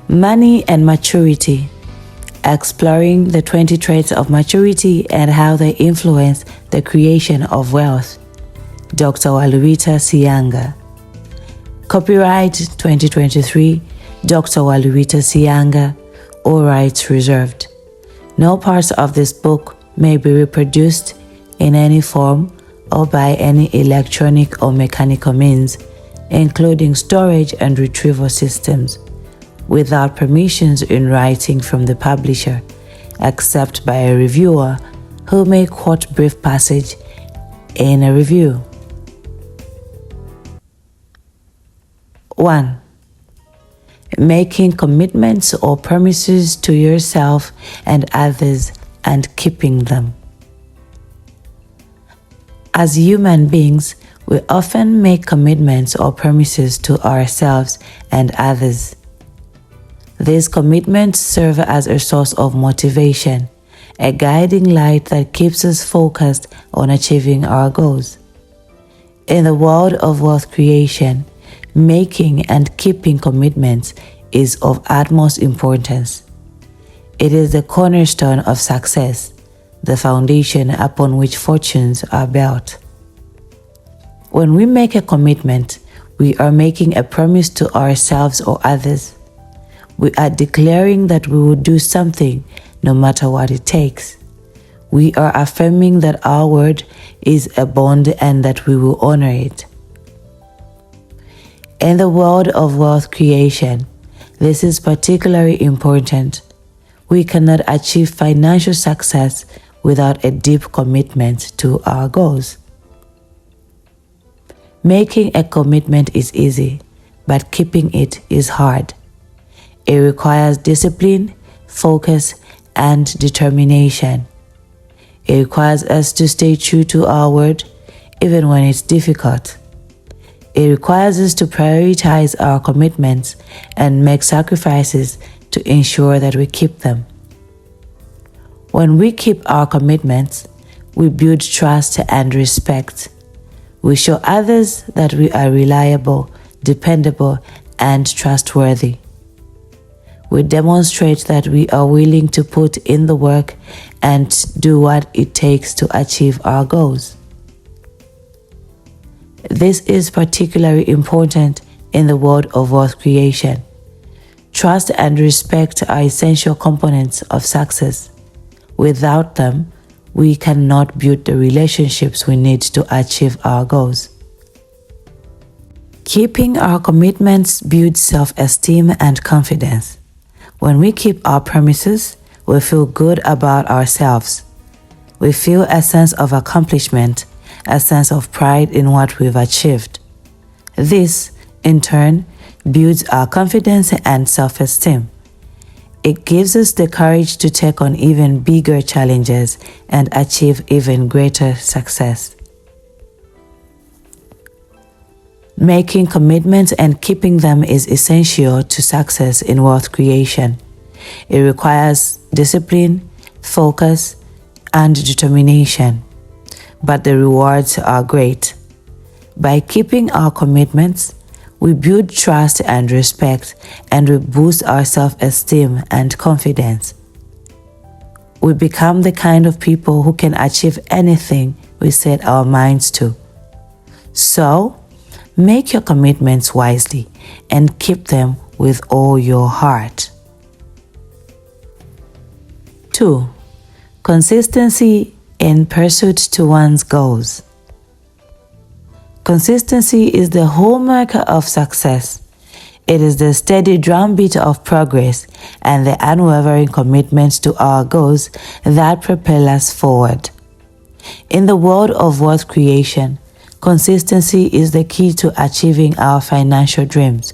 Money and maturity. Exploring the 20 traits of maturity and how they influence the creation of wealth. Dr. WALUBITA SIYANGA. Copyright 2023, Dr. WALUBITA SIYANGA, all rights reserved. No parts of this book may be reproduced in any form or by any electronic or mechanical means, including storage and retrieval systems, without permissions in writing from the publisher, except by a reviewer who may quote brief passage in a review. 1. Making commitments or promises to yourself and others and keeping them. As human beings, we often make commitments or promises to ourselves and others. These commitments serve as a source of motivation, a guiding light that keeps us focused on achieving our goals. In the world of wealth creation, making and keeping commitments is of utmost importance. It is the cornerstone of success, the foundation upon which fortunes are built. When we make a commitment, we are making a promise to ourselves or others. We are declaring that we will do something no matter what it takes. We are affirming that our word is a bond and that we will honor it. In the world of wealth creation, this is particularly important. We cannot achieve financial success without a deep commitment to our goals. Making a commitment is easy, but keeping it is hard. It requires discipline, focus, and determination. It requires us to stay true to our word, even when it's difficult. It requires us to prioritize our commitments and make sacrifices to ensure that we keep them. When we keep our commitments, we build trust and respect. We show others that we are reliable, dependable, and trustworthy. We demonstrate that we are willing to put in the work and do what it takes to achieve our goals. This is particularly important in the world of wealth creation. Trust and respect are essential components of success. Without them, we cannot build the relationships we need to achieve our goals. Keeping our commitments builds self-esteem and confidence. When we keep our promises, we feel good about ourselves. We feel a sense of accomplishment, a sense of pride in what we've achieved. This, in turn, builds our confidence and self-esteem. It gives us the courage to take on even bigger challenges and achieve even greater success. Making commitments and keeping them is essential to success in wealth creation. It requires discipline, focus, and determination. But the rewards are great. By keeping our commitments, we build trust and respect, and we boost our self-esteem and confidence. We become the kind of people who can achieve anything we set our minds to. So, make your commitments wisely and keep them with all your heart. 2. Consistency in pursuit to one's goals. Consistency is the hallmark of success. It is the steady drumbeat of progress and the unwavering commitment to our goals that propel us forward. In the world of wealth creation, consistency is the key to achieving our financial dreams.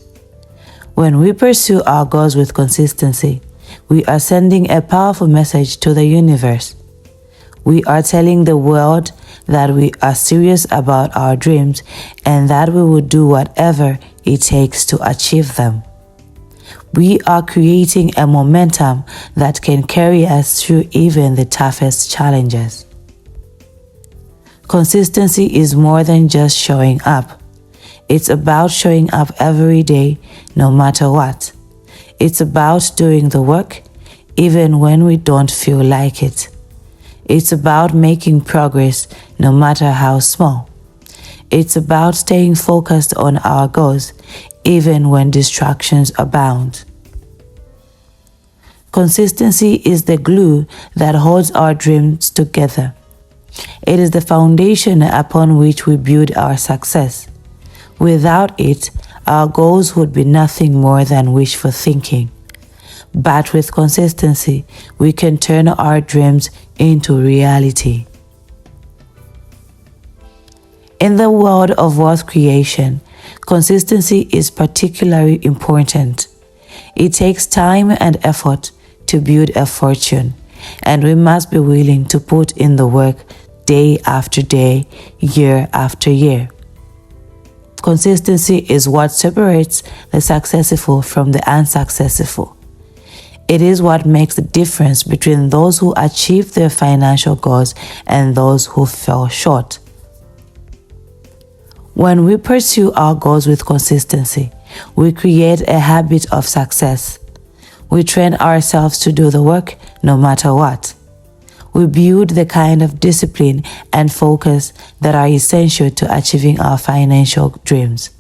When we pursue our goals with consistency, we are sending a powerful message to the universe. We are telling the world that we are serious about our dreams and that we will do whatever it takes to achieve them. We are creating a momentum that can carry us through even the toughest challenges. Consistency is more than just showing up. It's about showing up every day, no matter what. It's about doing the work even when we don't feel like it. It's about making progress no matter how small. It's about staying focused on our goals even when distractions abound. Consistency is the glue that holds our dreams together. It is the foundation upon which we build our success. Without it, our goals would be nothing more than wishful thinking. But with consistency, we can turn our dreams into reality. In the world of wealth creation, consistency is particularly important. It takes time and effort to build a fortune, and we must be willing to put in the work day after day, year after year. Consistency is what separates the successful from the unsuccessful. It is what makes the difference between those who achieve their financial goals and those who fell short. When we pursue our goals with consistency, we create a habit of success. We train ourselves to do the work no matter what. We build the kind of discipline and focus that are essential to achieving our financial dreams.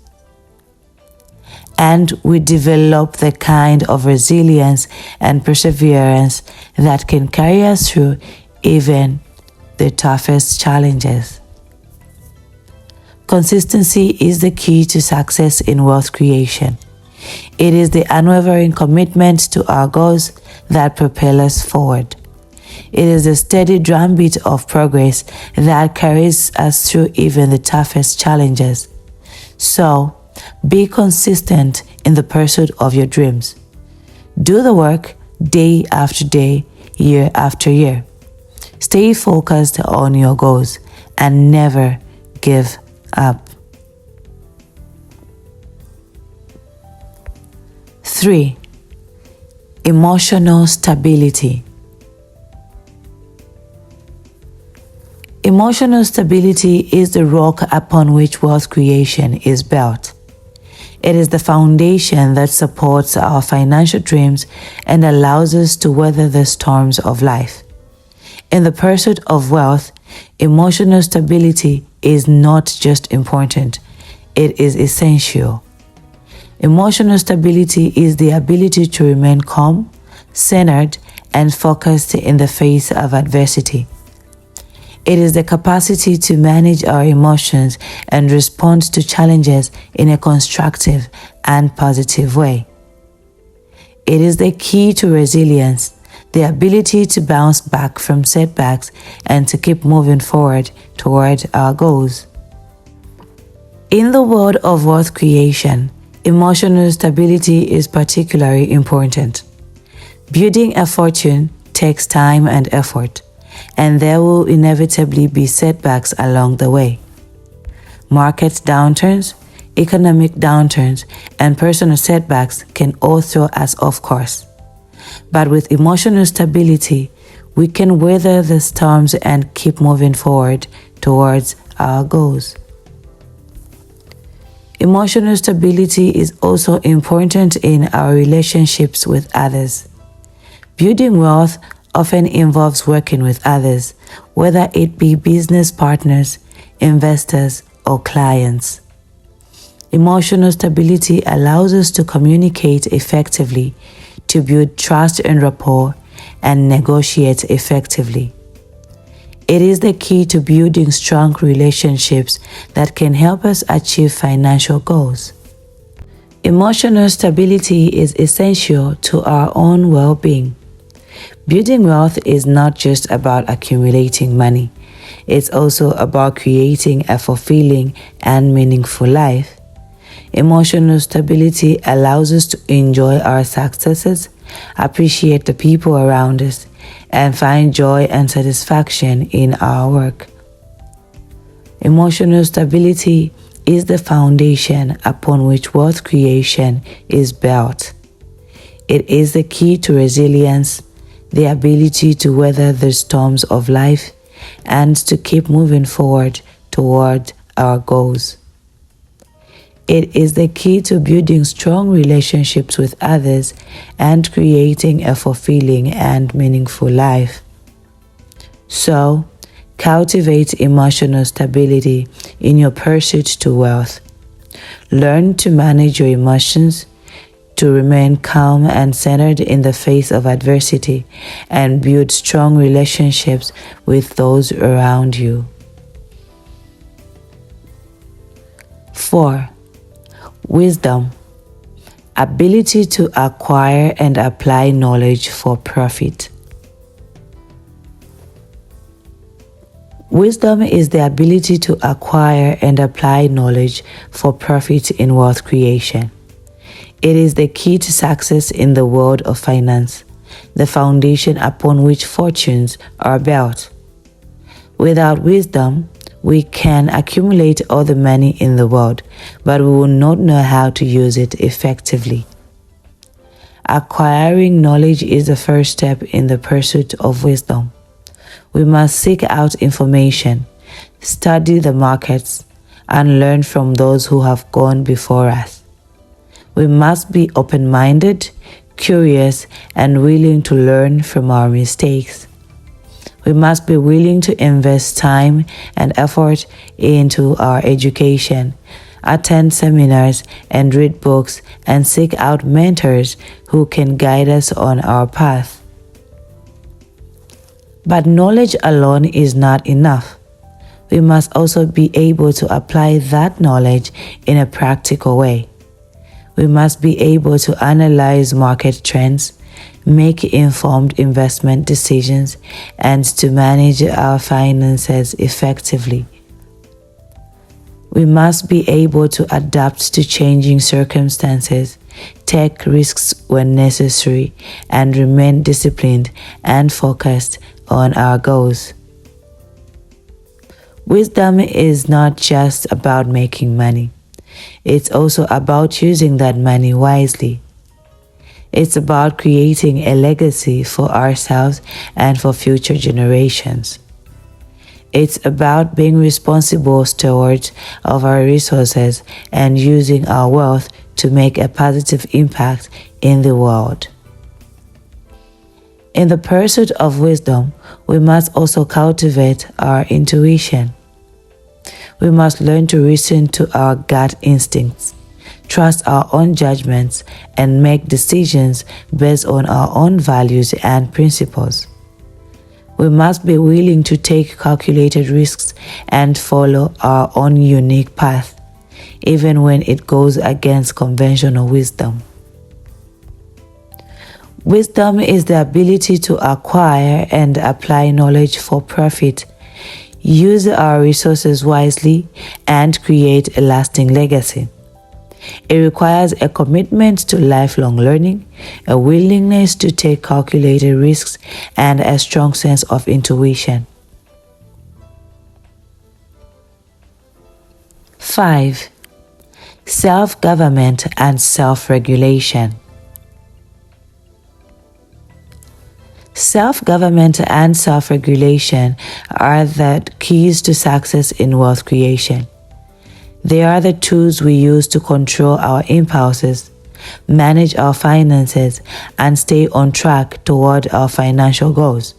And we develop the kind of resilience and perseverance that can carry us through even the toughest challenges. Consistency is the key to success in wealth creation. It is the unwavering commitment to our goals that propel us forward. It is the steady drumbeat of progress that carries us through even the toughest challenges. So, be consistent in the pursuit of your dreams. Do the work day after day, year after year. Stay focused on your goals and never give up. 3. Emotional stability. Emotional stability is the rock upon which wealth creation is built. It is the foundation that supports our financial dreams and allows us to weather the storms of life. In the pursuit of wealth, emotional stability is not just important, it is essential. Emotional stability is the ability to remain calm, centered, and focused in the face of adversity. It is the capacity to manage our emotions and respond to challenges in a constructive and positive way. It is the key to resilience, the ability to bounce back from setbacks and to keep moving forward toward our goals. In the world of wealth creation, emotional stability is particularly important. Building a fortune takes time and effort, and there will inevitably be setbacks along the way. Market downturns, economic downturns, and personal setbacks can all throw us off course. But with emotional stability, we can weather the storms and keep moving forward towards our goals. Emotional stability is also important in our relationships with others. Building wealth often involves working with others, whether it be business partners, investors, or clients. Emotional stability allows us to communicate effectively, to build trust and rapport, and negotiate effectively. It is the key to building strong relationships that can help us achieve financial goals. Emotional stability is essential to our own well-being. Building wealth is not just about accumulating money. It's also about creating a fulfilling and meaningful life. Emotional stability allows us to enjoy our successes, appreciate the people around us, and find joy and satisfaction in our work. Emotional stability is the foundation upon which wealth creation is built. It is the key to resilience, the ability to weather the storms of life, and to keep moving forward toward our goals. It is the key to building strong relationships with others and creating a fulfilling and meaningful life. So, cultivate emotional stability in your pursuit to wealth. Learn to manage your emotions, to remain calm and centered in the face of adversity, and build strong relationships with those around you. 4. Wisdom. Ability to acquire and apply knowledge for profit. Wisdom is the ability to acquire and apply knowledge for profit in wealth creation. It is the key to success in the world of finance, the foundation upon which fortunes are built. Without wisdom, we can accumulate all the money in the world, but we will not know how to use it effectively. Acquiring knowledge is the first step in the pursuit of wisdom. We must seek out information, study the markets, and learn from those who have gone before us. We must be open-minded, curious, and willing to learn from our mistakes. We must be willing to invest time and effort into our education, attend seminars and read books, and seek out mentors who can guide us on our path. But knowledge alone is not enough. We must also be able to apply that knowledge in a practical way. We must be able to analyze market trends, make informed investment decisions, and to manage our finances effectively. We must be able to adapt to changing circumstances, take risks when necessary, and remain disciplined and focused on our goals. Wisdom is not just about making money. It's also about using that money wisely. It's about creating a legacy for ourselves and for future generations. It's about being responsible stewards of our resources and using our wealth to make a positive impact in the world. In the pursuit of wisdom, we must also cultivate our intuition. We must learn to listen to our gut instincts, trust our own judgments, and make decisions based on our own values and principles. We must be willing to take calculated risks and follow our own unique path, even when it goes against conventional wisdom. Wisdom is the ability to acquire and apply knowledge for profit, use our resources wisely, and create a lasting legacy. It requires a commitment to lifelong learning, a willingness to take calculated risks, and a strong sense of intuition. 5. Self-government and self-regulation. Self-government and self-regulation are the keys to success in wealth creation. They are the tools we use to control our impulses, manage our finances, and stay on track toward our financial goals.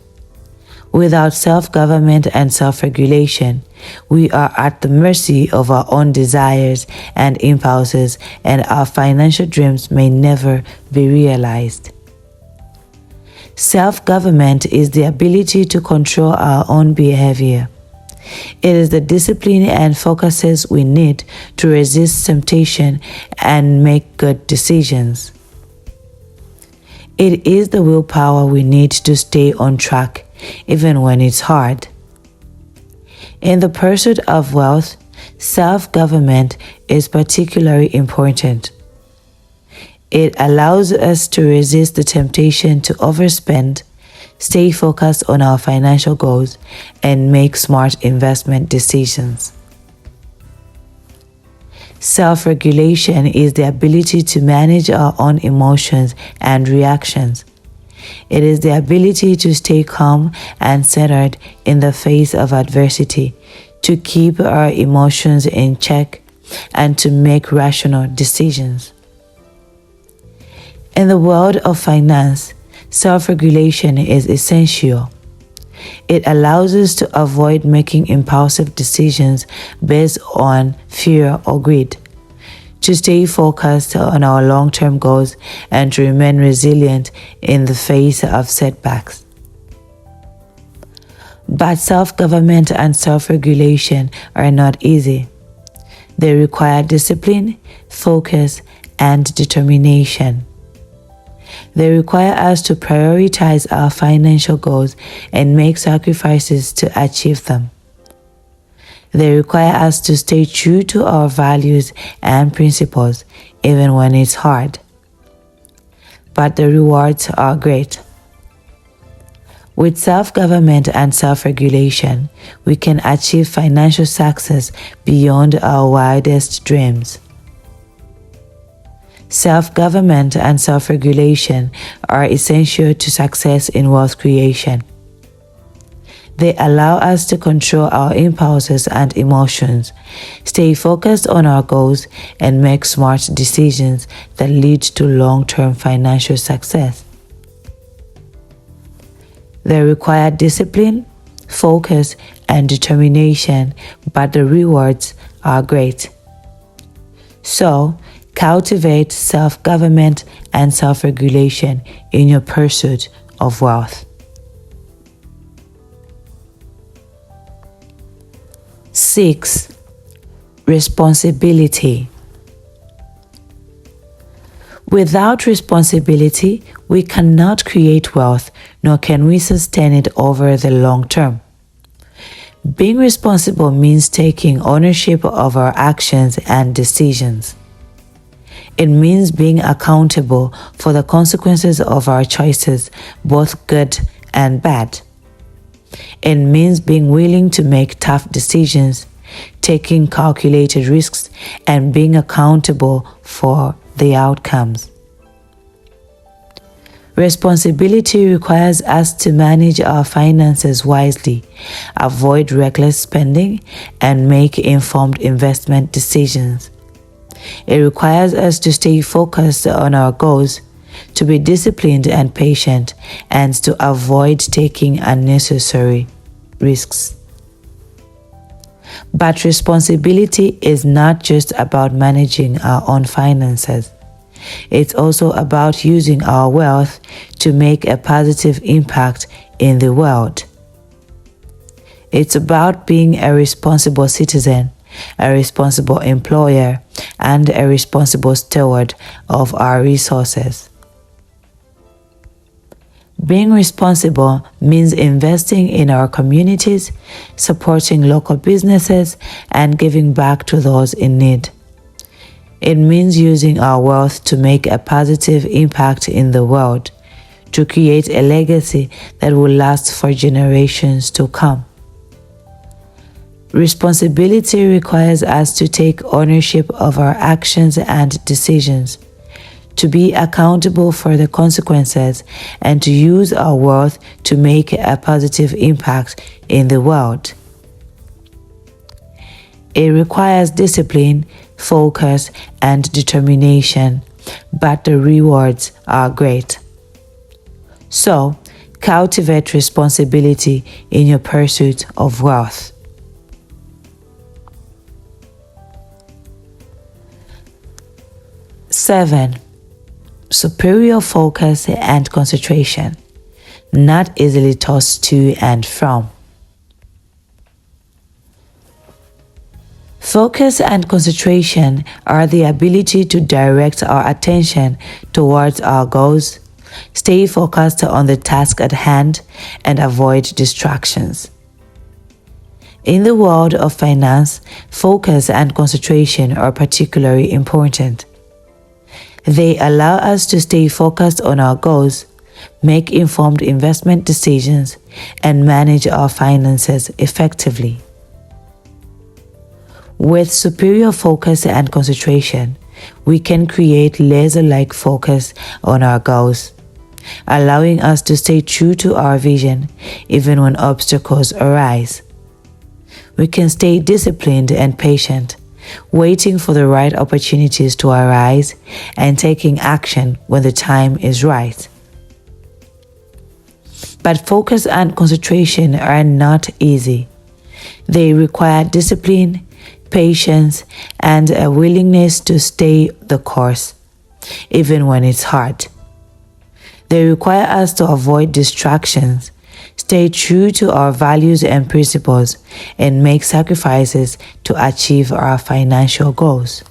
Without self-government and self-regulation, we are at the mercy of our own desires and impulses, and our financial dreams may never be realized. Self-government is the ability to control our own behavior. It is the discipline and focuses we need to resist temptation and make good decisions. It is the willpower we need to stay on track, even when it's hard. In the pursuit of wealth, self-government is particularly important. It allows us to resist the temptation to overspend, stay focused on our financial goals, and make smart investment decisions. Self-regulation is the ability to manage our own emotions and reactions. It is the ability to stay calm and centered in the face of adversity, to keep our emotions in check and to make rational decisions. In the world of finance, self-regulation is essential. It allows us to avoid making impulsive decisions based on fear or greed, to stay focused on our long-term goals, and to remain resilient in the face of setbacks. But self-government and self-regulation are not easy. They require discipline, focus, and determination. They require us to prioritize our financial goals and make sacrifices to achieve them. They require us to stay true to our values and principles, even when it's hard. But the rewards are great. With self-government and self-regulation, we can achieve financial success beyond our wildest dreams. Self-government and self-regulation are essential to success in wealth creation. They allow us to control our impulses and emotions, stay focused on our goals, and make smart decisions that lead to long-term financial success. They require discipline, focus, and determination, but the rewards are great. So, cultivate self-government and self-regulation in your pursuit of wealth. 6. Responsibility. Without responsibility, we cannot create wealth, nor can we sustain it over the long term. Being responsible means taking ownership of our actions and decisions. It means being accountable for the consequences of our choices, both good and bad. It means being willing to make tough decisions, taking calculated risks, and being accountable for the outcomes. Responsibility requires us to manage our finances wisely, avoid reckless spending, and make informed investment decisions. It requires us to stay focused on our goals, to be disciplined and patient, and to avoid taking unnecessary risks. But responsibility is not just about managing our own finances. It's also about using our wealth to make a positive impact in the world. It's about being a responsible citizen, a responsible employer, and a responsible steward of our resources. Being responsible means investing in our communities, supporting local businesses, and giving back to those in need. It means using our wealth to make a positive impact in the world, to create a legacy that will last for generations to come. Responsibility requires us to take ownership of our actions and decisions, to be accountable for the consequences, and to use our wealth to make a positive impact in the world. It requires discipline, focus, and determination, but the rewards are great. So, cultivate responsibility in your pursuit of wealth. 7. Superior focus and concentration, not easily tossed to and from. Focus and concentration are the ability to direct our attention towards our goals, stay focused on the task at hand, and avoid distractions. In the world of finance, focus and concentration are particularly important. They allow us to stay focused on our goals, make informed investment decisions, and manage our finances effectively. With superior focus and concentration, we can create laser-like focus on our goals, allowing us to stay true to our vision even when obstacles arise. We can stay disciplined and patient, waiting for the right opportunities to arise and taking action when the time is right. But focus and concentration are not easy. They require discipline, patience, and a willingness to stay the course, even when it's hard. They require us to avoid distractions, stay true to our values and principles, and make sacrifices to achieve our financial goals.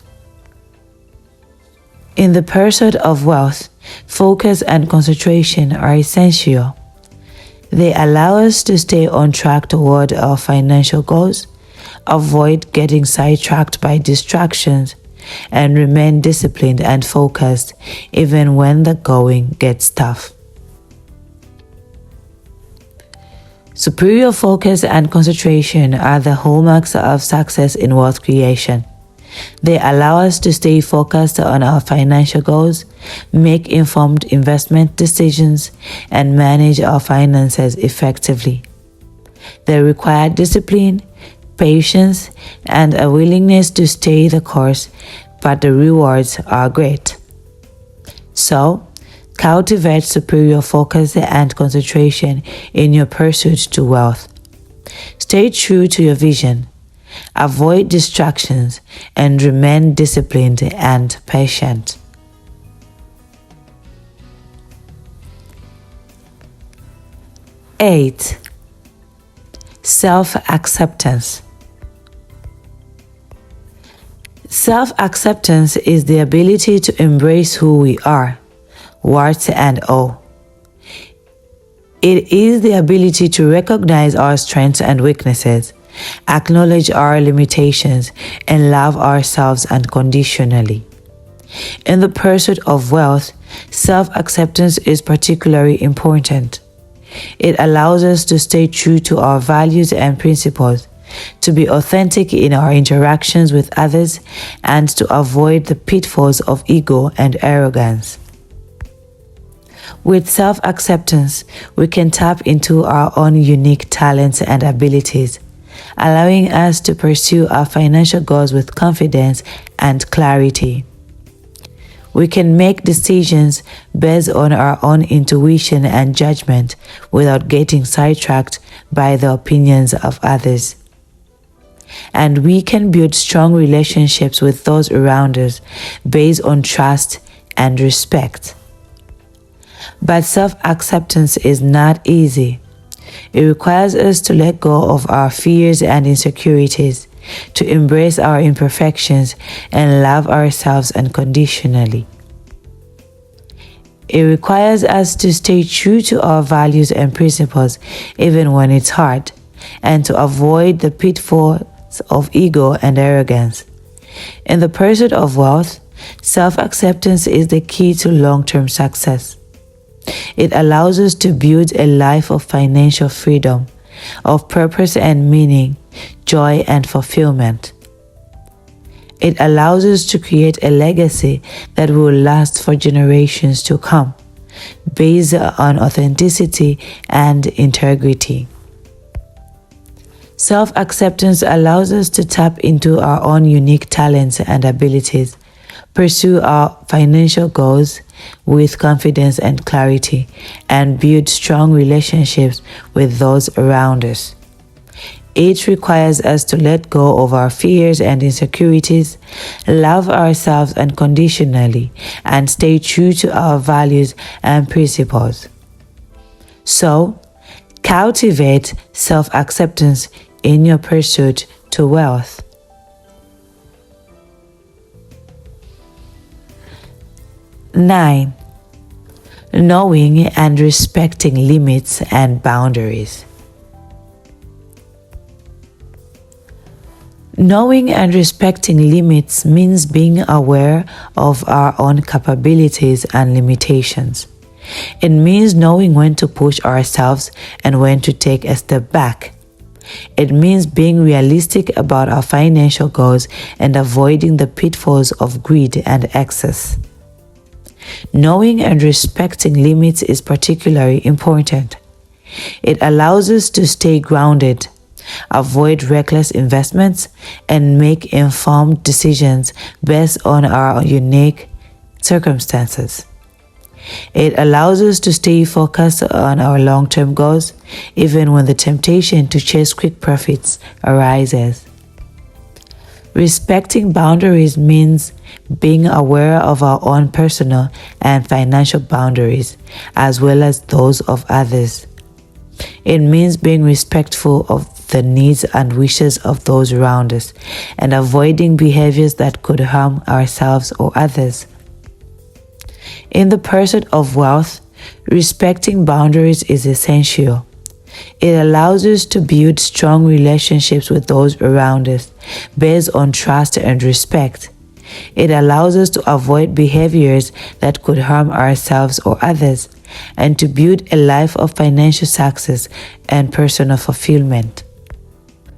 In the pursuit of wealth, focus and concentration are essential. They allow us to stay on track toward our financial goals, avoid getting sidetracked by distractions, and remain disciplined and focused even when the going gets tough. Superior focus and concentration are the hallmarks of success in wealth creation. They allow us to stay focused on our financial goals, make informed investment decisions, and manage our finances effectively. They require discipline, patience, and a willingness to stay the course, but the rewards are great. So, cultivate superior focus and concentration in your pursuit to wealth. Stay true to your vision, avoid distractions, and remain disciplined and patient. Eight, self-acceptance. Self-acceptance is the ability to embrace who we are, warts and all. It is the ability to recognize our strengths and weaknesses, acknowledge our limitations, and love ourselves unconditionally. In the pursuit of wealth, self-acceptance is particularly important. It allows us to stay true to our values and principles, to be authentic in our interactions with others, and to avoid the pitfalls of ego and arrogance. With self-acceptance, we can tap into our own unique talents and abilities, allowing us to pursue our financial goals with confidence and clarity. We can make decisions based on our own intuition and judgment without getting sidetracked by the opinions of others. And we can build strong relationships with those around us based on trust and respect. But self-acceptance is not easy. It requires us to let go of our fears and insecurities, to embrace our imperfections and love ourselves unconditionally. It requires us to stay true to our values and principles even when it's hard, and to avoid the pitfalls of ego and arrogance. In the pursuit of wealth, self-acceptance is the key to long-term success. It allows us to build a life of financial freedom, of purpose and meaning, joy and fulfillment. It allows us to create a legacy that will last for generations to come, based on authenticity and integrity. Self-acceptance allows us to tap into our own unique talents and abilities, pursue our financial goals with confidence and clarity, and build strong relationships with those around us. It requires us to let go of our fears and insecurities, love ourselves unconditionally, and stay true to our values and principles. So, cultivate self-acceptance in your pursuit to wealth. 9. Knowing and respecting limits and boundaries. Knowing and respecting limits means being aware of our own capabilities and limitations. It means knowing when to push ourselves and when to take a step back. It means being realistic about our financial goals and avoiding the pitfalls of greed and excess. Knowing and respecting limits is particularly important. It allows us to stay grounded, avoid reckless investments, and make informed decisions based on our unique circumstances. It allows us to stay focused on our long-term goals, even when the temptation to chase quick profits arises. Respecting boundaries means being aware of our own personal and financial boundaries, as well as those of others. It means being respectful of the needs and wishes of those around us, and avoiding behaviors that could harm ourselves or others. In the pursuit of wealth, respecting boundaries is essential. It allows us to build strong relationships with those around us based on trust and respect. It allows us to avoid behaviors that could harm ourselves or others, and to build a life of financial success and personal fulfillment.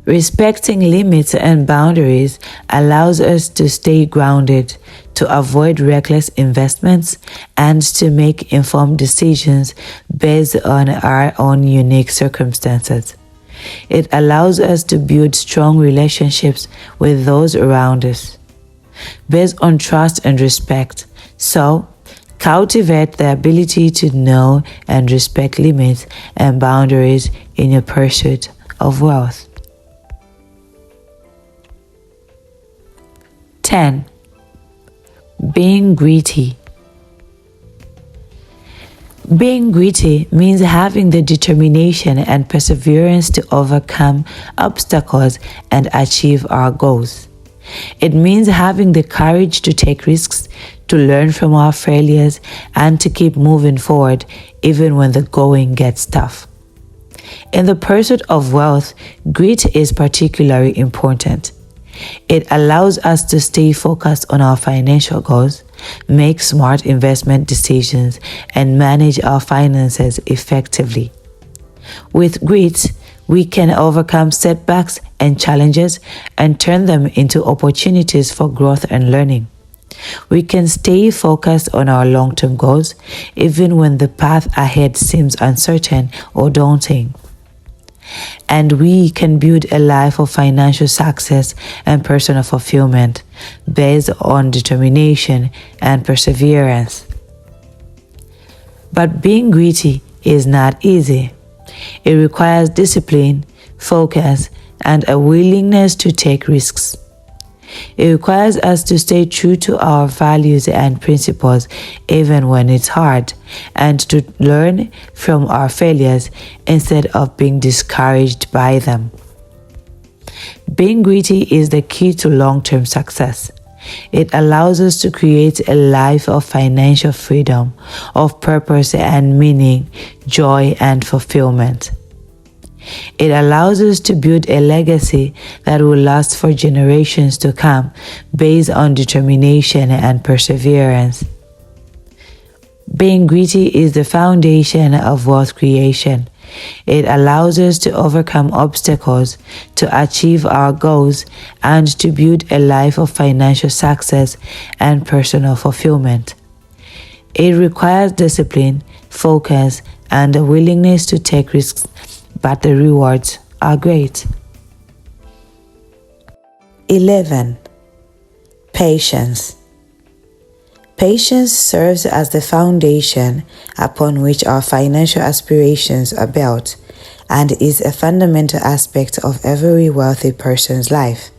Respecting limits and boundaries allows us to stay grounded, to avoid reckless investments, and to make informed decisions based on our own unique circumstances. It allows us to build strong relationships with those around us, based on trust and respect. So, cultivate the ability to know and respect limits and boundaries in your pursuit of wealth. 10. Being greedy. Being greedy means having the determination and perseverance to overcome obstacles and achieve our goals. It means having the courage to take risks, to learn from our failures, and to keep moving forward even when the going gets tough. In the pursuit of wealth, greed is particularly important. It allows us to stay focused on our financial goals, make smart investment decisions, and manage our finances effectively. With greed, we can overcome setbacks and challenges and turn them into opportunities for growth and learning. We can stay focused on our long-term goals even when the path ahead seems uncertain or daunting. And we can build a life of financial success and personal fulfillment based on determination and perseverance. But being greedy is not easy. It requires discipline, focus, and a willingness to take risks. It requires us to stay true to our values and principles even when it's hard, and to learn from our failures instead of being discouraged by them. Being greedy is the key to long-term success. It allows us to create a life of financial freedom, of purpose and meaning, joy and fulfillment. It allows us to build a legacy that will last for generations to come based on determination and perseverance. Being greedy is the foundation of wealth creation. It allows us to overcome obstacles, to achieve our goals, and to build a life of financial success and personal fulfillment. It requires discipline, focus, and a willingness to take risks, but the rewards are great. 11. Patience. Patience serves as the foundation upon which our financial aspirations are built, and is a fundamental aspect of every wealthy person's life.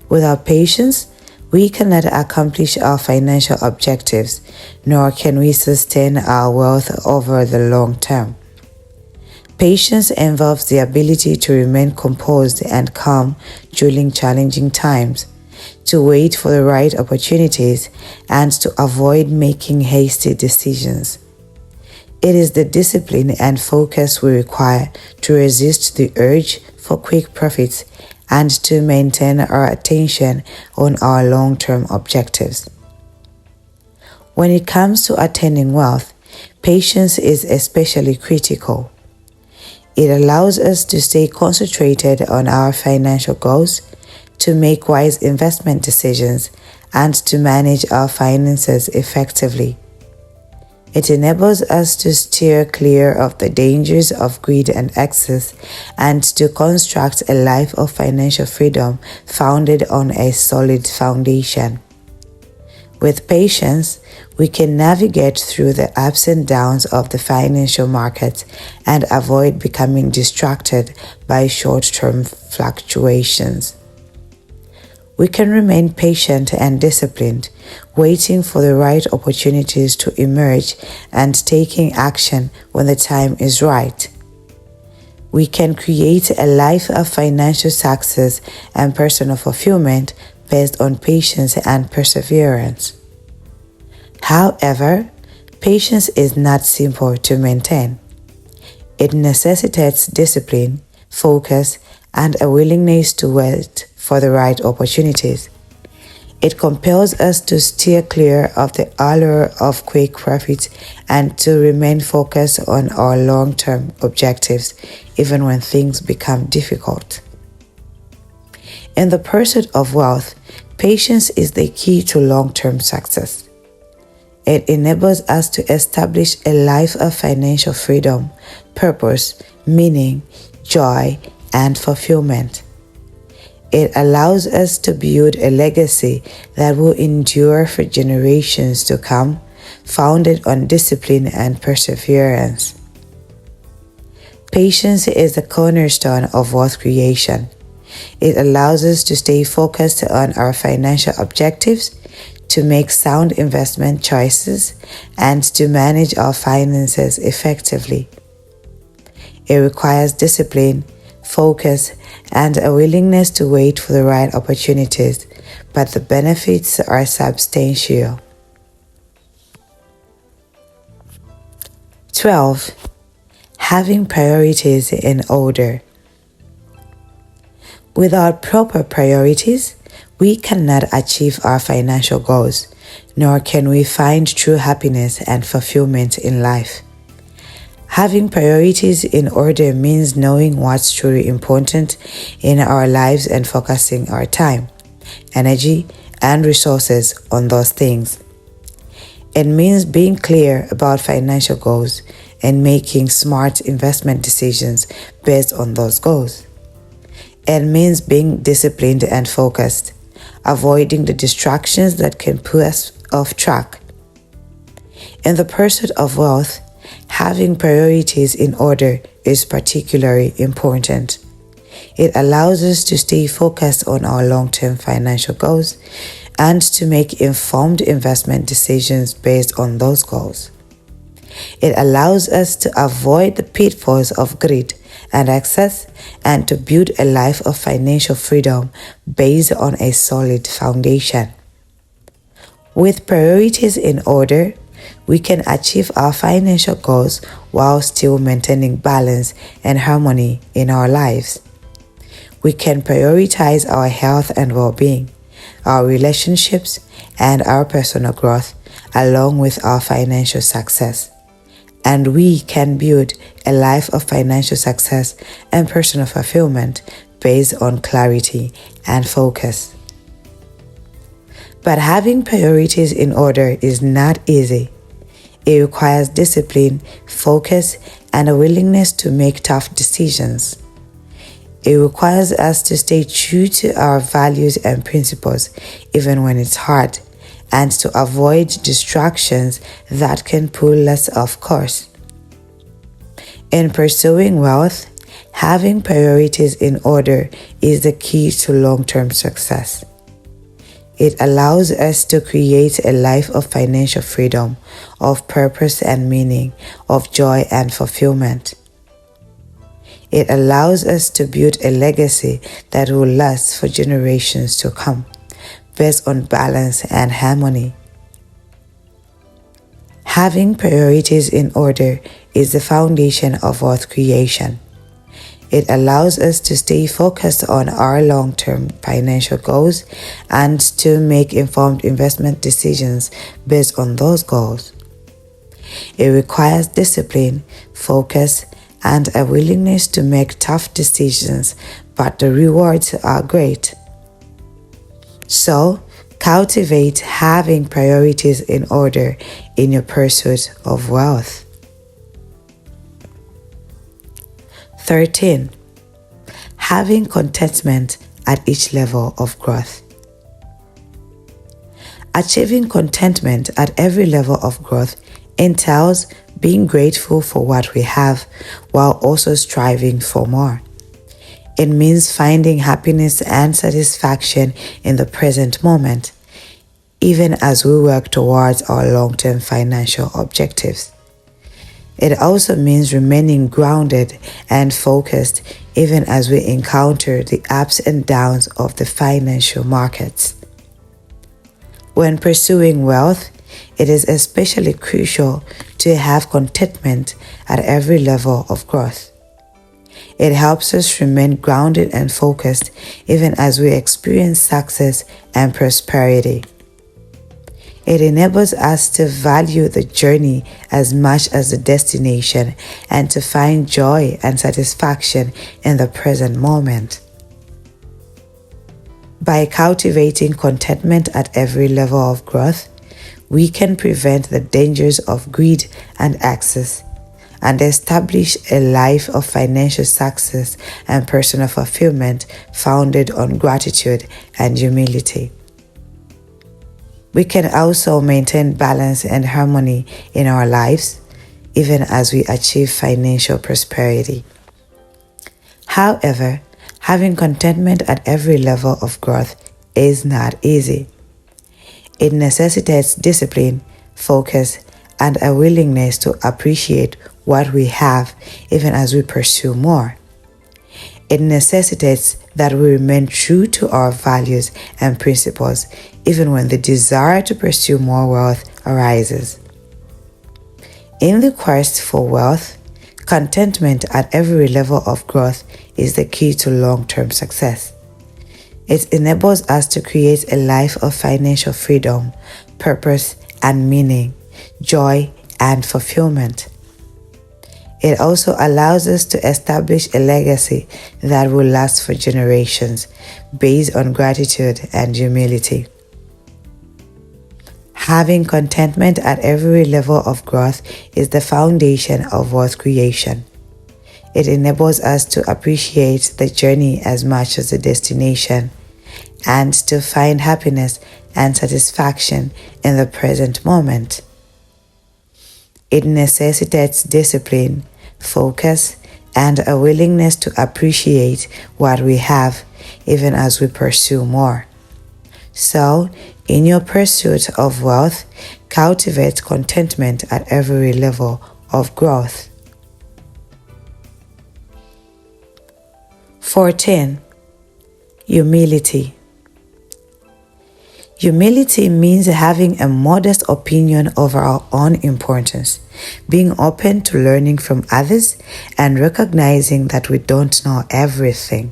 Without patience, we cannot accomplish our financial objectives, nor can we sustain our wealth over the long term. Patience involves the ability to remain composed and calm during challenging times, to wait for the right opportunities, and to avoid making hasty decisions. It is the discipline and focus we require to resist the urge for quick profits and to maintain our attention on our long-term objectives. When it comes to attaining wealth, patience is especially critical. It allows us to stay concentrated on our financial goals, to make wise investment decisions, and to manage our finances effectively. It enables us to steer clear of the dangers of greed and excess and to construct a life of financial freedom founded on a solid foundation. With patience, we can navigate through the ups and downs of the financial market and avoid becoming distracted by short-term fluctuations. We can remain patient and disciplined, waiting for the right opportunities to emerge and taking action when the time is right. We can create a life of financial success and personal fulfillment based on patience and perseverance. However, patience is not simple to maintain. It necessitates discipline, focus, and a willingness to wait for the right opportunities. It compels us to steer clear of the allure of quick profits and to remain focused on our long-term objectives even when things become difficult. In the pursuit of wealth, patience is the key to long-term success. It enables us to establish a life of financial freedom, purpose, meaning, joy, and fulfillment. It allows us to build a legacy that will endure for generations to come, founded on discipline and perseverance. Patience is the cornerstone of wealth creation. It allows us to stay focused on our financial objectives, to make sound investment choices, and to manage our finances effectively. It requires discipline, focus, and a willingness to wait for the right opportunities, but the benefits are substantial. 12. Having priorities in order. Without proper priorities, we cannot achieve our financial goals, nor can we find true happiness and fulfillment in life. Having priorities in order means knowing what's truly important in our lives and focusing our time, energy, and resources on those things. It means being clear about financial goals and making smart investment decisions based on those goals. It means being disciplined and focused, avoiding the distractions that can put us off track. In the pursuit of wealth, having priorities in order is particularly important. It allows us to stay focused on our long-term financial goals and to make informed investment decisions based on those goals. It allows us to avoid the pitfalls of greed and excess and to build a life of financial freedom based on a solid foundation. With priorities in order, we can achieve our financial goals while still maintaining balance and harmony in our lives. We can prioritize our health and well-being, our relationships, and our personal growth along with our financial success. And we can build a life of financial success and personal fulfillment based on clarity and focus. But having priorities in order is not easy. It requires discipline, focus, and a willingness to make tough decisions. It requires us to stay true to our values and principles even when it's hard, and to avoid distractions that can pull us off course. In pursuing wealth, having priorities in order is the key to long-term success. It allows us to create a life of financial freedom, of purpose and meaning, of joy and fulfillment. It allows us to build a legacy that will last for generations to come, based on balance and harmony. Having priorities in order is the foundation of wealth creation. It allows us to stay focused on our long-term financial goals and to make informed investment decisions based on those goals. It requires discipline, focus, and a willingness to make tough decisions, but the rewards are great. So, Cultivate having priorities in order in your pursuit of wealth. 13. Having contentment at each level of growth. Achieving contentment at every level of growth entails being grateful for what we have while also striving for more. It means finding happiness and satisfaction in the present moment, even as we work towards our long-term financial objectives. It also means remaining grounded and focused even as we encounter the ups and downs of the financial markets. When pursuing wealth, it is especially crucial to have contentment at every level of growth. It helps us remain grounded and focused even as we experience success and prosperity. It enables us to value the journey as much as the destination and to find joy and satisfaction in the present moment. By cultivating contentment at every level of growth, we can prevent the dangers of greed and excess and establish a life of financial success and personal fulfillment founded on gratitude and humility. We can also maintain balance and harmony in our lives, even as we achieve financial prosperity. However, having contentment at every level of growth is not easy. It necessitates discipline, focus, and a willingness to appreciate what we have even as we pursue more. It necessitates that we remain true to our values and principles even when the desire to pursue more wealth arises. In the quest for wealth, contentment at every level of growth is the key to long-term success. It enables us to create a life of financial freedom, purpose and meaning, joy and fulfillment. It also allows us to establish a legacy that will last for generations based on gratitude and humility. Having contentment at every level of growth is the foundation of wealth creation. It enables us to appreciate the journey as much as the destination and to find happiness and satisfaction in the present moment. It necessitates discipline, focus, and a willingness to appreciate what we have even as we pursue more. So, in your pursuit of wealth, cultivate contentment at every level of growth. 14. Humility. Humility means having a modest opinion over our own importance, being open to learning from others, and recognizing that we don't know everything.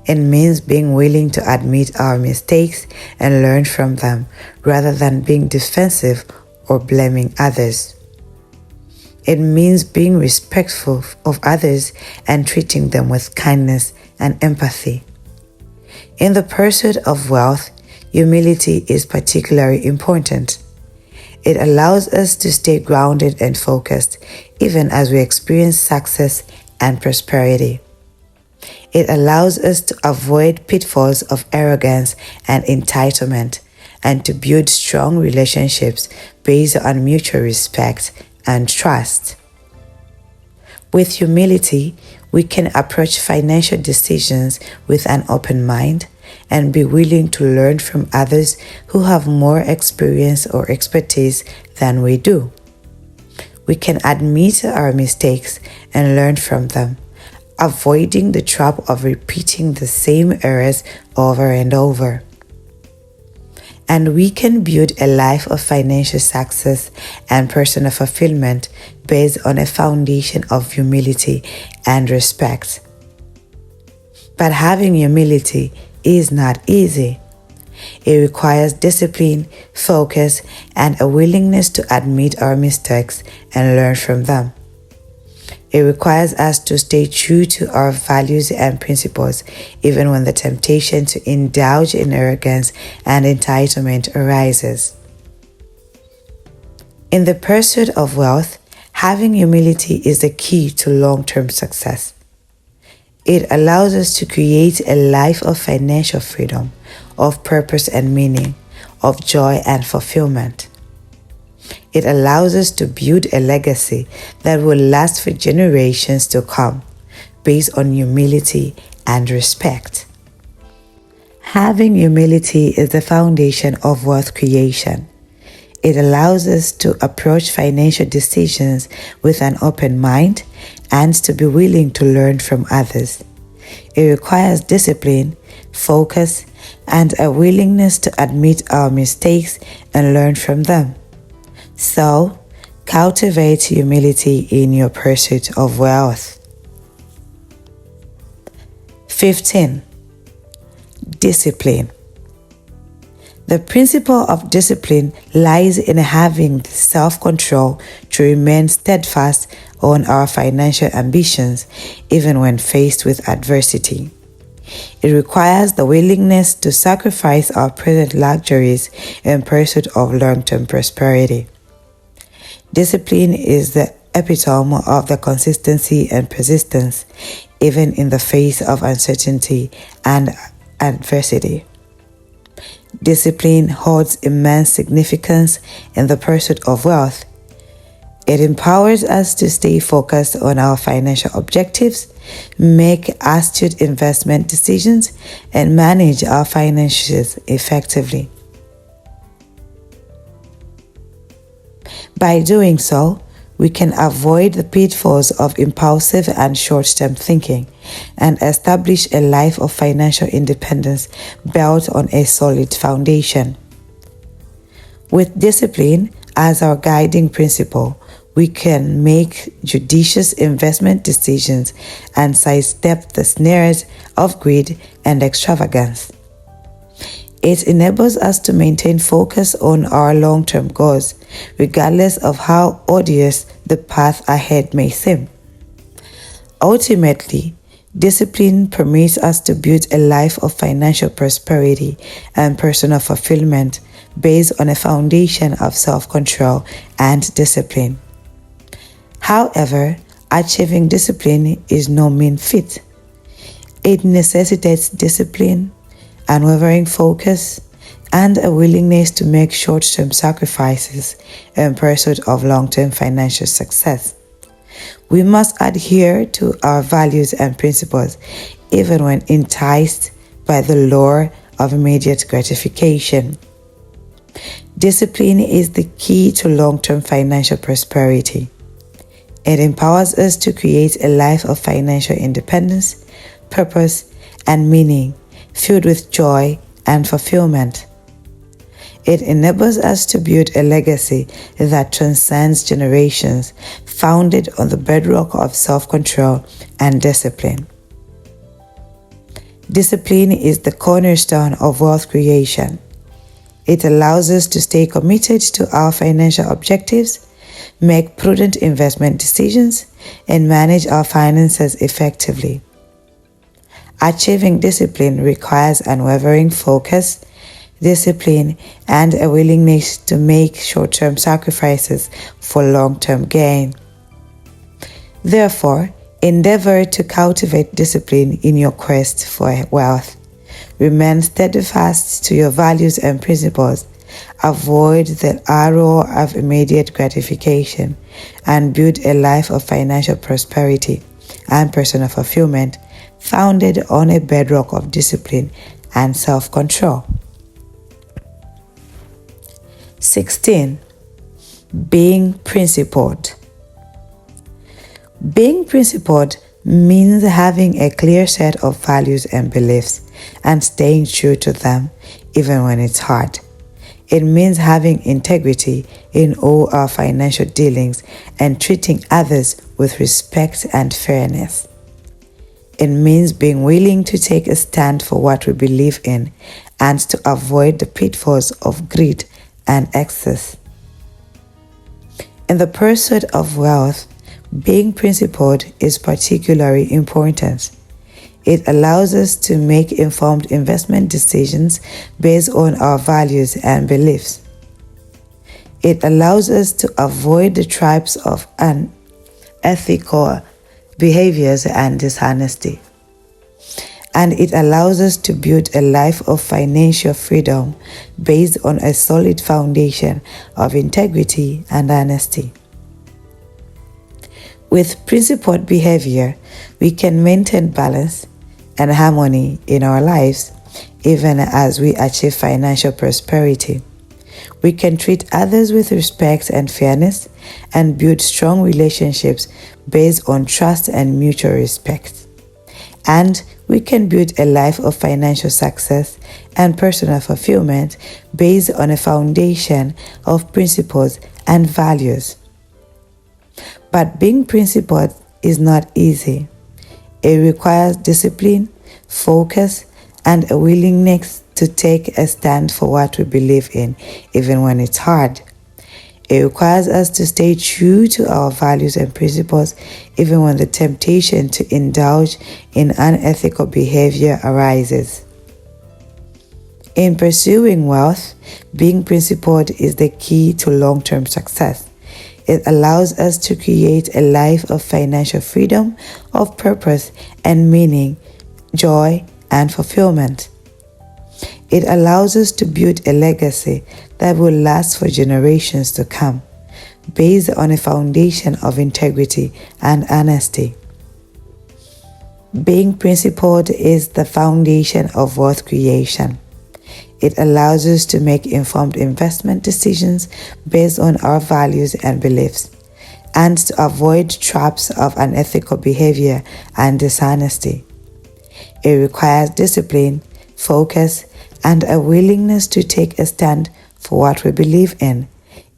It means being willing to admit our mistakes and learn from them, rather than being defensive or blaming others. It means being respectful of others and treating them with kindness and empathy. In the pursuit of wealth, humility is particularly important. It allows us to stay grounded and focused even as we experience success and prosperity. It allows us to avoid pitfalls of arrogance and entitlement and to build strong relationships based on mutual respect and trust. With humility, we can approach financial decisions with an open mind and be willing to learn from others who have more experience or expertise than we do. We can admit our mistakes and learn from them, avoiding the trap of repeating the same errors over and over. And we can build a life of financial success and personal fulfillment based on a foundation of humility and respect. But having humility is not easy. It requires discipline, focus, and a willingness to admit our mistakes and learn from them. It requires us to stay true to our values and principles, even when the temptation to indulge in arrogance and entitlement arises. In the pursuit of wealth, having humility is the key to long-term success. It allows us to create a life of financial freedom, of purpose and meaning, of joy and fulfillment. It allows us to build a legacy that will last for generations to come, based on humility and respect. Having humility is the foundation of wealth creation. It allows us to approach financial decisions with an open mind and to be willing to learn from others. It requires discipline, focus, and a willingness to admit our mistakes and learn from them. So, cultivate humility in your pursuit of wealth. 15. Discipline. The principle of discipline lies in having the self-control to remain steadfast on our financial ambitions, even when faced with adversity. It requires the willingness to sacrifice our present luxuries in pursuit of long-term prosperity. Discipline is the epitome of the consistency and persistence, even in the face of uncertainty and adversity. Discipline holds immense significance in the pursuit of wealth. It empowers us to stay focused on our financial objectives, make astute investment decisions, and manage our finances effectively. By doing so, we can avoid the pitfalls of impulsive and short-term thinking and establish a life of financial independence built on a solid foundation. With discipline as our guiding principle, we can make judicious investment decisions and sidestep the snares of greed and extravagance. It enables us to maintain focus on our long-term goals, regardless of how odious the path ahead may seem. Ultimately, discipline permits us to build a life of financial prosperity and personal fulfillment based on a foundation of self-control and discipline. However, achieving discipline is no mean feat. It necessitates discipline, unwavering focus, and a willingness to make short-term sacrifices in pursuit of long-term financial success. We must adhere to our values and principles even when enticed by the lure of immediate gratification. Discipline is the key to long-term financial prosperity. It empowers us to create a life of financial independence, purpose, and meaning, filled with joy and fulfillment. It enables us to build a legacy that transcends generations, founded on the bedrock of self-control and discipline. Discipline is the cornerstone of wealth creation. It allows us to stay committed to our financial objectives, make prudent investment decisions, and manage our finances effectively. Achieving discipline requires unwavering focus, discipline, and a willingness to make short-term sacrifices for long-term gain. Therefore, endeavor to cultivate discipline in your quest for wealth. Remain steadfast to your values and principles. Avoid the arrow of immediate gratification and build a life of financial prosperity and personal fulfillment founded on a bedrock of discipline and self-control. 16. Being principled. Being principled means having a clear set of values and beliefs and staying true to them even when it's hard. It means having integrity in all our financial dealings and treating others with respect and fairness. It means being willing to take a stand for what we believe in and to avoid the pitfalls of greed and excess. In the pursuit of wealth, Being principled is particularly important. It allows us to make informed investment decisions based on our values and beliefs. It allows us to avoid the traps of unethical behaviors and dishonesty. And it allows us to build a life of financial freedom based on a solid foundation of integrity and honesty. With principled behavior, we can maintain balance and harmony in our lives, even as we achieve financial prosperity. We can treat others with respect and fairness and build strong relationships based on trust and mutual respect. And we can build a life of financial success and personal fulfillment based on a foundation of principles and values. But being principled is not easy. It requires discipline, focus, and a willingness to take a stand for what we believe in, even when it's hard. It requires us to stay true to our values and principles, even when the temptation to indulge in unethical behavior arises. In pursuing wealth, being principled is the key to long-term success. It allows us to create a life of financial freedom, of purpose and meaning, joy and fulfillment. It allows us to build a legacy that will last for generations to come, based on a foundation of integrity and honesty. Being principled is the foundation of wealth creation. It allows us to make informed investment decisions based on our values and beliefs, and to avoid traps of unethical behavior and dishonesty. It requires discipline, focus, and a willingness to take a stand for what we believe in,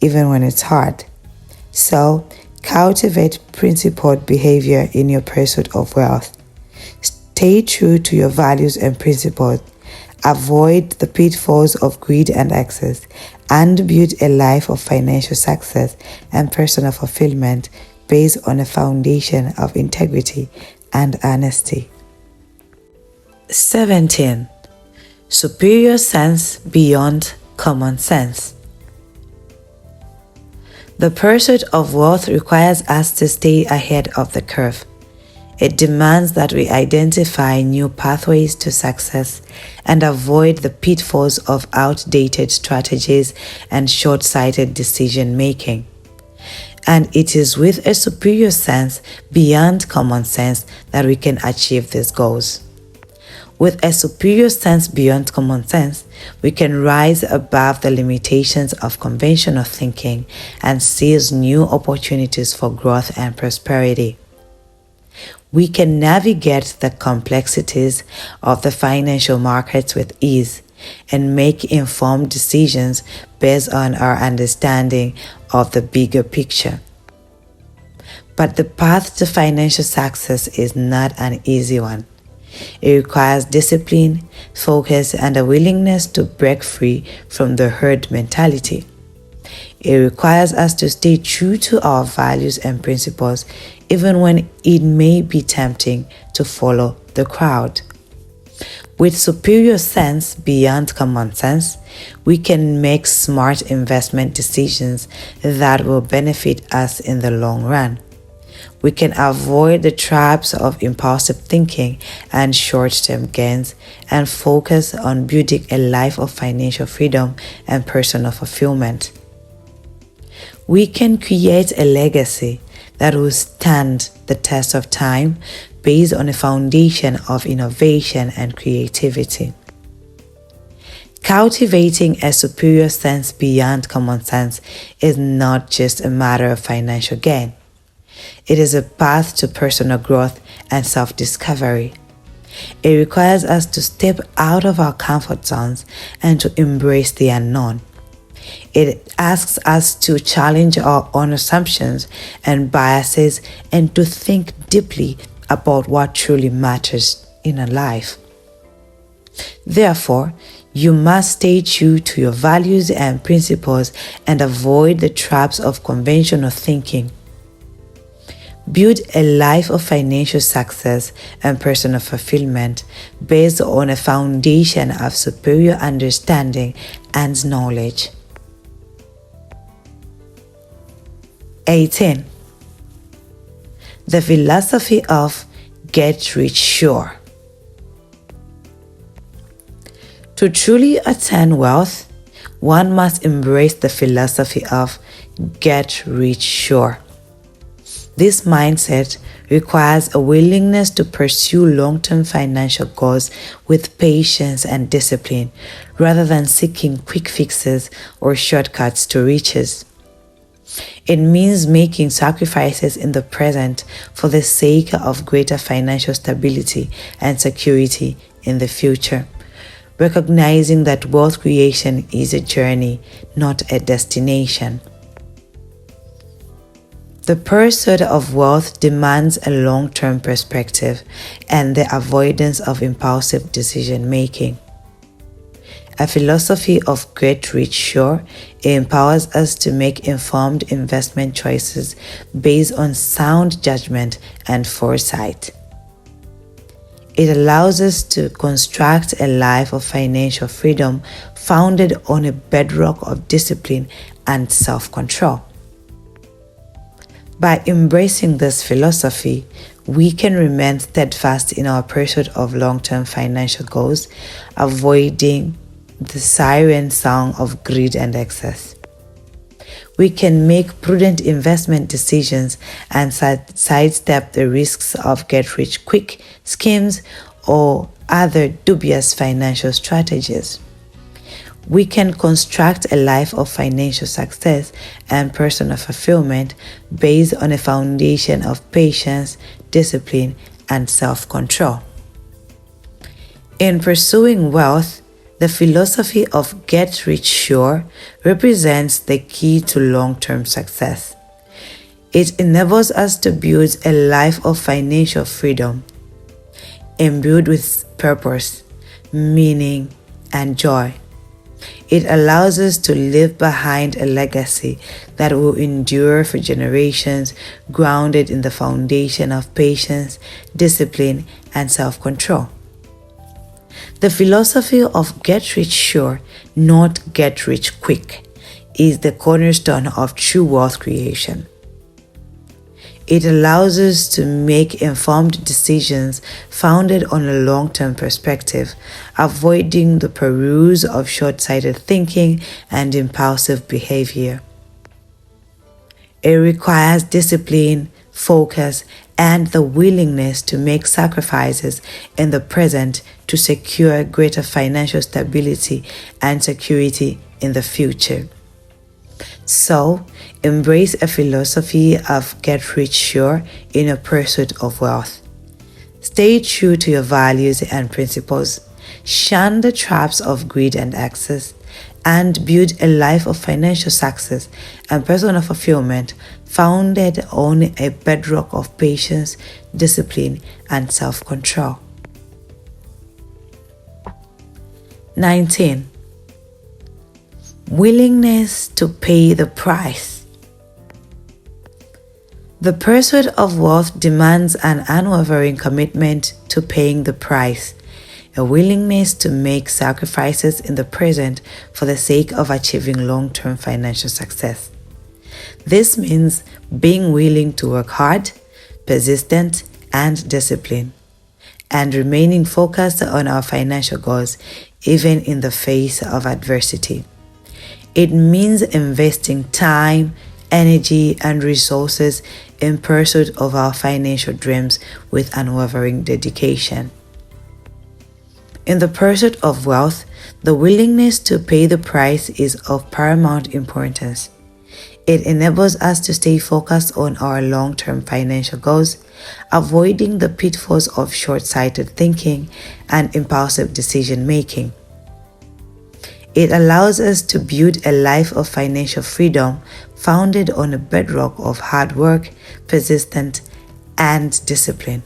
even when it's hard. So, cultivate principled behavior in your pursuit of wealth. Stay true to your values and principles. Avoid the pitfalls of greed and excess, and build a life of financial success and personal fulfillment based on a foundation of integrity and honesty. 17. Superior sense beyond common sense. The pursuit of wealth requires us to stay ahead of the curve. It demands that we identify new pathways to success and avoid the pitfalls of outdated strategies and short-sighted decision-making. And it is with a superior sense beyond common sense that we can achieve these goals. With a superior sense beyond common sense, we can rise above the limitations of conventional thinking and seize new opportunities for growth and prosperity. We can navigate the complexities of the financial markets with ease and make informed decisions based on our understanding of the bigger picture. But the path to financial success is not an easy one. It requires discipline, focus, and a willingness to break free from the herd mentality. It requires us to stay true to our values and principles, even when it may be tempting to follow the crowd. With superior sense beyond common sense, we can make smart investment decisions that will benefit us in the long run. We can avoid the traps of impulsive thinking and short-term gains and focus on building a life of financial freedom and personal fulfillment. We can create a legacy that will stand the test of time based on a foundation of innovation and creativity. Cultivating a superior sense beyond common sense is not just a matter of financial gain. It is a path to personal growth and self-discovery. It requires us to step out of our comfort zones and to embrace the unknown. It asks us to challenge our own assumptions and biases and to think deeply about what truly matters in a life. Therefore, you must stay true to your values and principles and avoid the traps of conventional thinking. Build a life of financial success and personal fulfillment based on a foundation of superior understanding and knowledge. 18. The philosophy of get rich sure. To truly attain wealth, one must embrace the philosophy of get rich sure. This mindset requires a willingness to pursue long-term financial goals with patience and discipline, rather than seeking quick fixes or shortcuts to riches. It means making sacrifices in the present for the sake of greater financial stability and security in the future, recognizing that wealth creation is a journey, not a destination. The pursuit of wealth demands a long-term perspective and the avoidance of impulsive decision-making. A philosophy of get rich sure empowers us to make informed investment choices based on sound judgment and foresight. It allows us to construct a life of financial freedom founded on a bedrock of discipline and self-control. By embracing this philosophy, we can remain steadfast in our pursuit of long-term financial goals, avoiding the siren song of greed and excess. We can make prudent investment decisions and sidestep the risks of get-rich-quick schemes or other dubious financial strategies. We can construct a life of financial success and personal fulfillment based on a foundation of patience, discipline, and self-control. In pursuing wealth, the philosophy of get rich sure represents the key to long-term success. It enables us to build a life of financial freedom, imbued with purpose, meaning, and joy. It allows us to leave behind a legacy that will endure for generations, grounded in the foundation of patience, discipline, and self-control. The philosophy of get rich sure, not get rich quick, is the cornerstone of true wealth creation. It allows us to make informed decisions founded on a long-term perspective, avoiding the peruse of short-sighted thinking and impulsive behavior. It requires discipline, focus, and the willingness to make sacrifices in the present to secure greater financial stability and security in the future. So, embrace a philosophy of get rich sure in your pursuit of wealth. Stay true to your values and principles, shun the traps of greed and excess, and build a life of financial success and personal fulfillment founded on a bedrock of patience, discipline, and self-control. 19. Willingness to pay the price. The pursuit of wealth demands an unwavering commitment to paying the price, a willingness to make sacrifices in the present for the sake of achieving long-term financial success. This means being willing to work hard, persistent, and disciplined, and remaining focused on our financial goals even in the face of adversity. It means investing time, energy, and resources in pursuit of our financial dreams with unwavering dedication. In the pursuit of wealth, the willingness to pay the price is of paramount importance. It enables us to stay focused on our long-term financial goals, avoiding the pitfalls of short-sighted thinking and impulsive decision-making. It allows us to build a life of financial freedom founded on a bedrock of hard work, persistence, and discipline.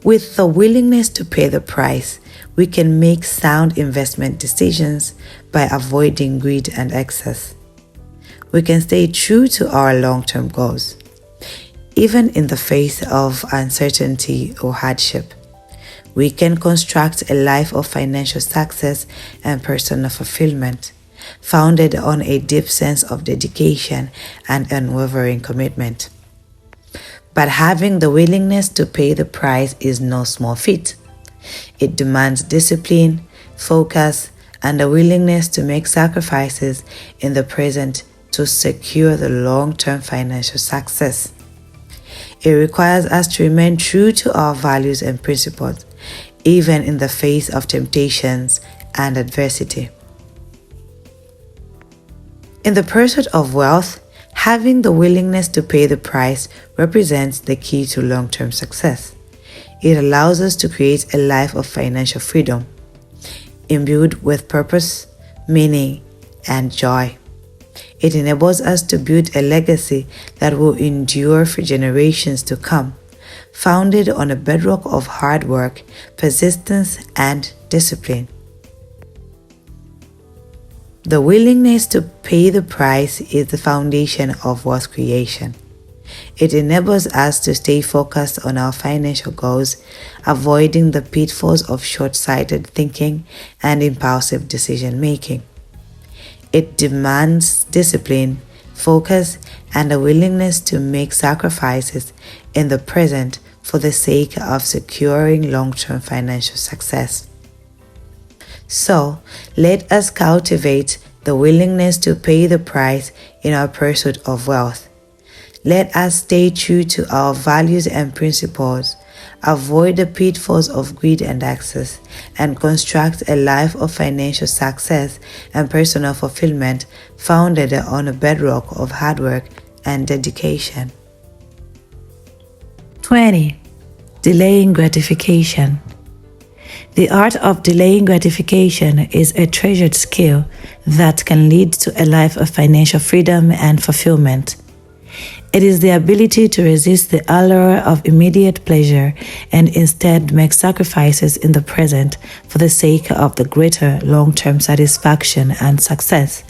With the willingness to pay the price, we can make sound investment decisions by avoiding greed and excess. We can stay true to our long-term goals. Even in the face of uncertainty or hardship, we can construct a life of financial success and personal fulfillment, founded on a deep sense of dedication and unwavering commitment. But having the willingness to pay the price is no small feat. It demands discipline, focus, and a willingness to make sacrifices in the present to secure the long-term financial success. It requires us to remain true to our values and principles, even in the face of temptations and adversity. In the pursuit of wealth, having the willingness to pay the price represents the key to long-term success. It allows us to create a life of financial freedom, imbued with purpose, meaning, and joy. It enables us to build a legacy that will endure for generations to come, founded on a bedrock of hard work, persistence, and discipline. The willingness to pay the price is the foundation of wealth creation. It enables us to stay focused on our financial goals, avoiding the pitfalls of short-sighted thinking and impulsive decision-making. It demands discipline, focus, and a willingness to make sacrifices in the present for the sake of securing long-term financial success. So, let us cultivate the willingness to pay the price in our pursuit of wealth. Let us stay true to our values and principles, avoid the pitfalls of greed and excess, and construct a life of financial success and personal fulfillment founded on a bedrock of hard work and dedication. 20. Delaying gratification. The art of delaying gratification is a treasured skill that can lead to a life of financial freedom and fulfillment. It is the ability to resist the allure of immediate pleasure and instead make sacrifices in the present for the sake of the greater long-term satisfaction and success.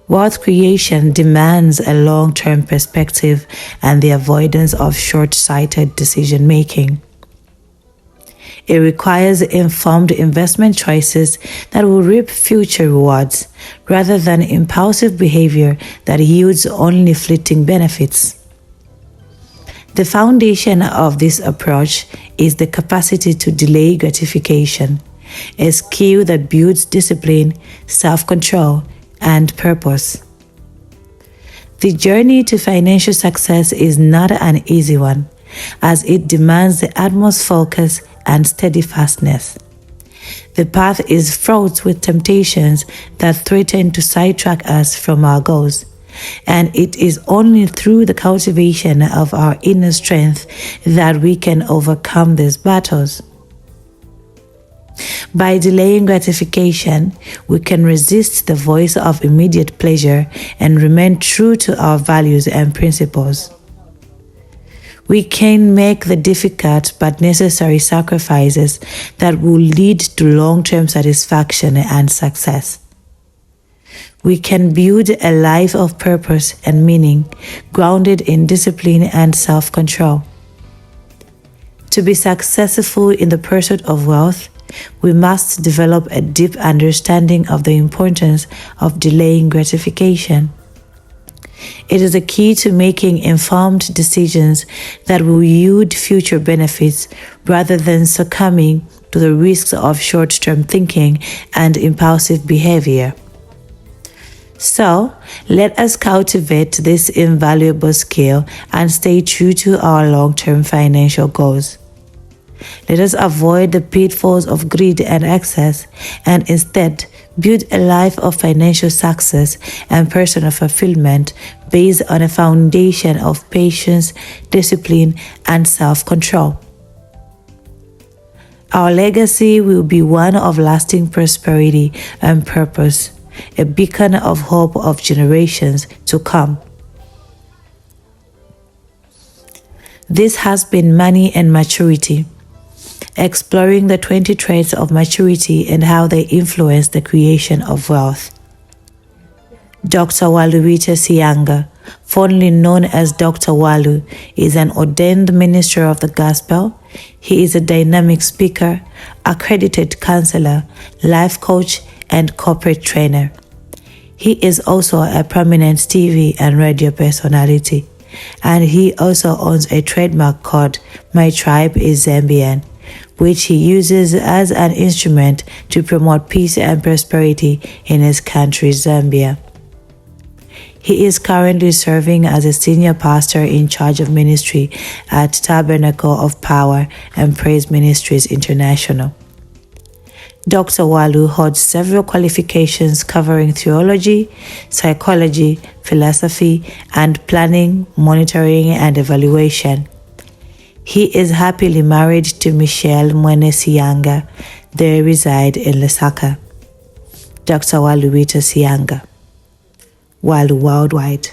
Wealth creation demands a long-term perspective and the avoidance of short-sighted decision-making. It requires informed investment choices that will reap future rewards, rather than impulsive behavior that yields only fleeting benefits. The foundation of this approach is the capacity to delay gratification, a skill that builds discipline, self-control, and purpose. The journey to financial success is not an easy one, as it demands the utmost focus and steadfastness. The path is fraught with temptations that threaten to sidetrack us from our goals, and it is only through the cultivation of our inner strength that we can overcome these battles. By delaying gratification, we can resist the voice of immediate pleasure and remain true to our values and principles. We can make the difficult but necessary sacrifices that will lead to long-term satisfaction and success. We can build a life of purpose and meaning, grounded in discipline and self-control. To be successful in the pursuit of wealth, we must develop a deep understanding of the importance of delaying gratification. It is a key to making informed decisions that will yield future benefits rather than succumbing to the risks of short-term thinking and impulsive behavior. So, let us cultivate this invaluable skill and stay true to our long-term financial goals. Let us avoid the pitfalls of greed and excess, and instead build a life of financial success and personal fulfillment based on a foundation of patience, discipline, and self-control. Our legacy will be one of lasting prosperity and purpose, a beacon of hope of generations to come. This has been Money and Maturity, exploring the 20 traits of maturity and how they influence the creation of wealth. Dr. WALUBITA SIYANGA, fondly known as Dr. Walu, is an ordained minister of the gospel. He is a dynamic speaker, accredited counselor, life coach, and corporate trainer. He is also a prominent TV and radio personality, and he also owns a trademark called My Tribe is Zambian, which he uses as an instrument to promote peace and prosperity in his country, Zambia. He is currently serving as a senior pastor in charge of ministry at Tabernacle of Power and Praise Ministries International. Dr. Walu holds several qualifications covering theology, psychology, philosophy, and planning, monitoring, and evaluation. He is happily married to Michelle Mwene Siyanga. They reside in Lusaka. Dr. WALUBITA SIYANGA. Walu Worldwide.